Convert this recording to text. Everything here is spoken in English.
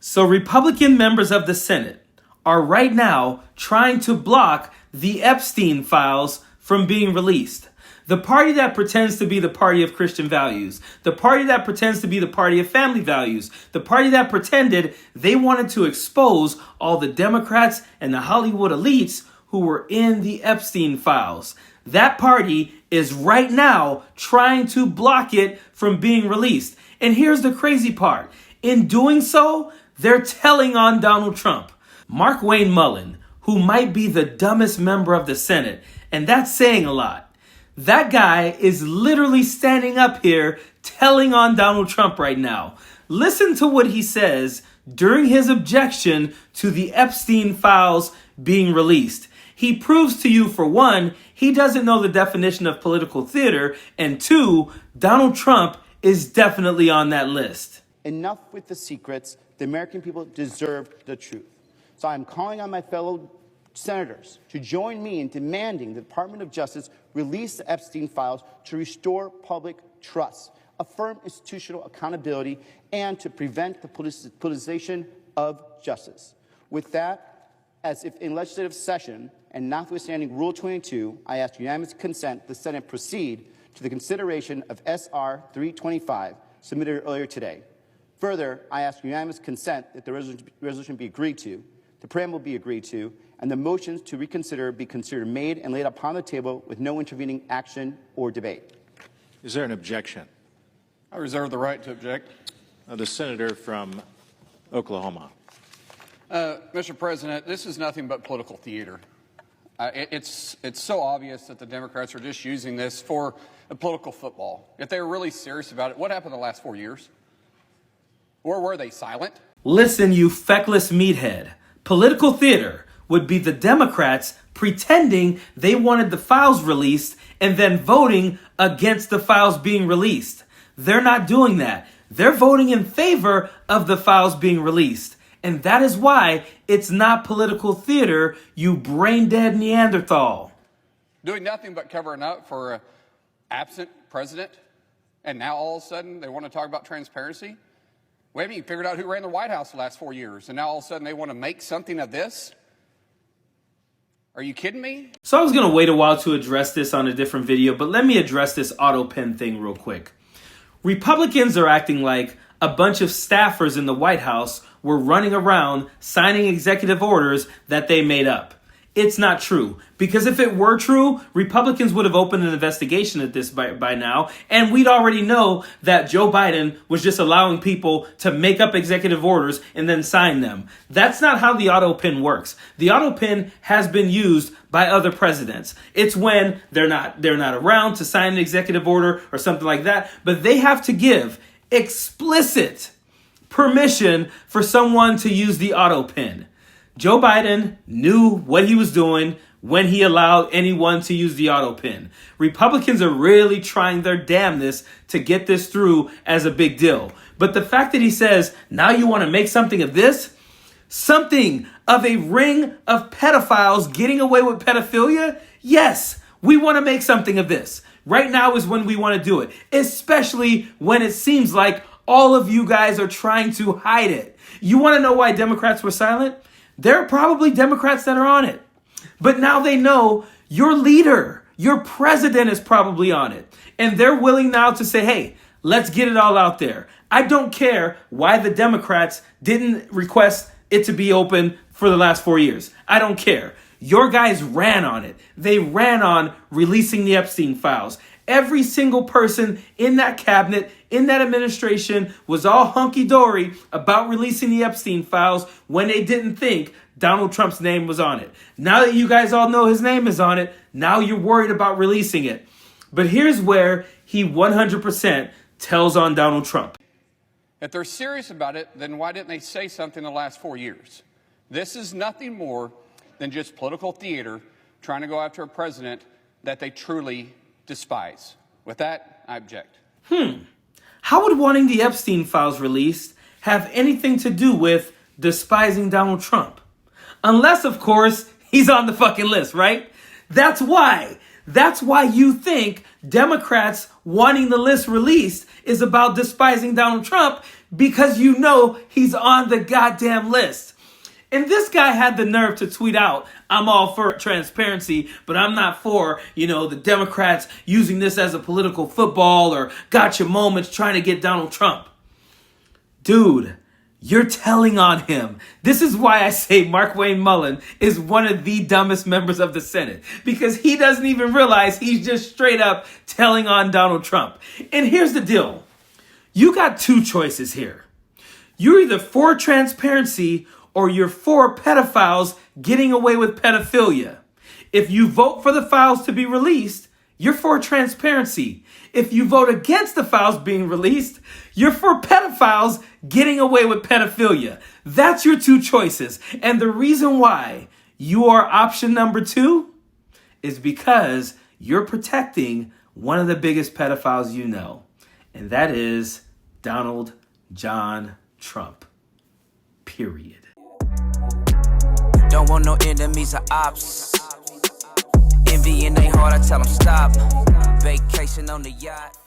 So Republican members of the Senate are right now trying to block the Epstein files from being released. The party that pretends to be the party of Christian values, the party that pretends to be the party of family values, the party that pretended they wanted to expose all the Democrats and the Hollywood elites who were in the Epstein files. That party is right now trying to block it from being released. And here's the crazy part. In doing so, they're telling on Donald Trump. Markwayne MULLEN, who might be the dumbest member of the Senate, and that's saying a lot. That guy is literally standing up here telling on Donald Trump right now. Listen to what he says during his objection to the Epstein files being released. He proves to you, for one, he doesn't know the definition of political theater, and two, Donald Trump is definitely on that list. Enough with the secrets. The American people deserve the truth. So I'm calling on my fellow senators to join me in demanding the Department of Justice release the Epstein files to restore public trust, affirm institutional accountability, and to prevent the politicization of justice. With that, as if in legislative session and notwithstanding Rule 22, I ask unanimous consent the Senate proceed to the consideration of S.R. 325 submitted earlier today. Further, I ask unanimous consent that the resolution be agreed to, the preamble be agreed to, and the motions to reconsider be considered made and laid upon the table with no intervening action or debate. Is there an objection? I reserve the right to object. The senator from Oklahoma. Mr. President, this is nothing but political theater. It's so obvious that the Democrats are just using this for a political football. If they were really serious about it, what happened the last 4 years? Or were they silent? Listen, you feckless meathead. Political theater would be the Democrats pretending they wanted the files released and then voting against the files being released. They're not doing that. They're voting in favor of the files being released. And that is why it's not political theater, you brain-dead Neanderthal. Doing nothing but covering up for an absent president, and now all of a sudden they want to talk about transparency? We haven't even figured out who ran the White House the last 4 years, and now all of a sudden they want to make something of this? Are you kidding me? So I was going to wait a while to address this on a different video, but let me address this auto pen thing real quick. Republicans are acting like a bunch of staffers in the White House were running around signing executive orders that they made up. It's not true. Because if it were true, Republicans would have opened an investigation at this by now, and we'd already know that Joe Biden was just allowing people to make up executive orders and then sign them. That's not how the auto pen works. The auto pen has been used by other presidents. It's when they're not around to sign an executive order or something like that, but they have to give explicit permission for someone to use the auto pen. Joe Biden knew what he was doing when he allowed anyone to use the auto pen. Republicans are really trying their damnedest to get this through as a big deal. But the fact that he says, now you want to make something of this? Something of a ring of pedophiles getting away with pedophilia? Yes, we want to make something of this. Right now is when we want to do it, especially when it seems like all of you guys are trying to hide it. You want to know why Democrats were silent? There are probably Democrats that are on it. But now they know your leader, your president is probably on it. And they're willing now to say, hey, let's get it all out there. I don't care why the Democrats didn't request it to be open for the last 4 years. I don't care. Your guys ran on it. They ran on releasing the Epstein files. Every single person in that cabinet, in that administration, was all hunky-dory about releasing the Epstein files when they didn't think Donald Trump's name was on it. Now that you guys all know his name is on it, now you're worried about releasing it. But here's where he 100% tells on Donald Trump. If they're serious about it, then why didn't they say something the last 4 years? This is nothing more than just political theater trying to go after a president that they truly despise. With that, I object. How would wanting the Epstein files released have anything to do with despising Donald Trump? Unless, of course, he's on the fucking list, right? That's why you think Democrats wanting the list released is about despising Donald Trump, because you know he's on the goddamn list. And this guy had the nerve to tweet out, I'm all for transparency, but I'm not for, the Democrats using this as a political football or gotcha moments trying to get Donald Trump. Dude, you're telling on him. This is why I say Markwayne Mullen is one of the dumbest members of the Senate, because he doesn't even realize he's just straight up telling on Donald Trump. And here's the deal. You got two choices here. You're either for transparency or you're for pedophiles getting away with pedophilia. If you vote for the files to be released, you're for transparency. If you vote against the files being released, you're for pedophiles getting away with pedophilia. That's your two choices. And the reason why you are option number 2 is because you're protecting one of the biggest pedophiles you know. And that is Donald John Trump. Period. Don't want no enemies or ops. Envy in they heart, I tell them stop. Vacation on the yacht.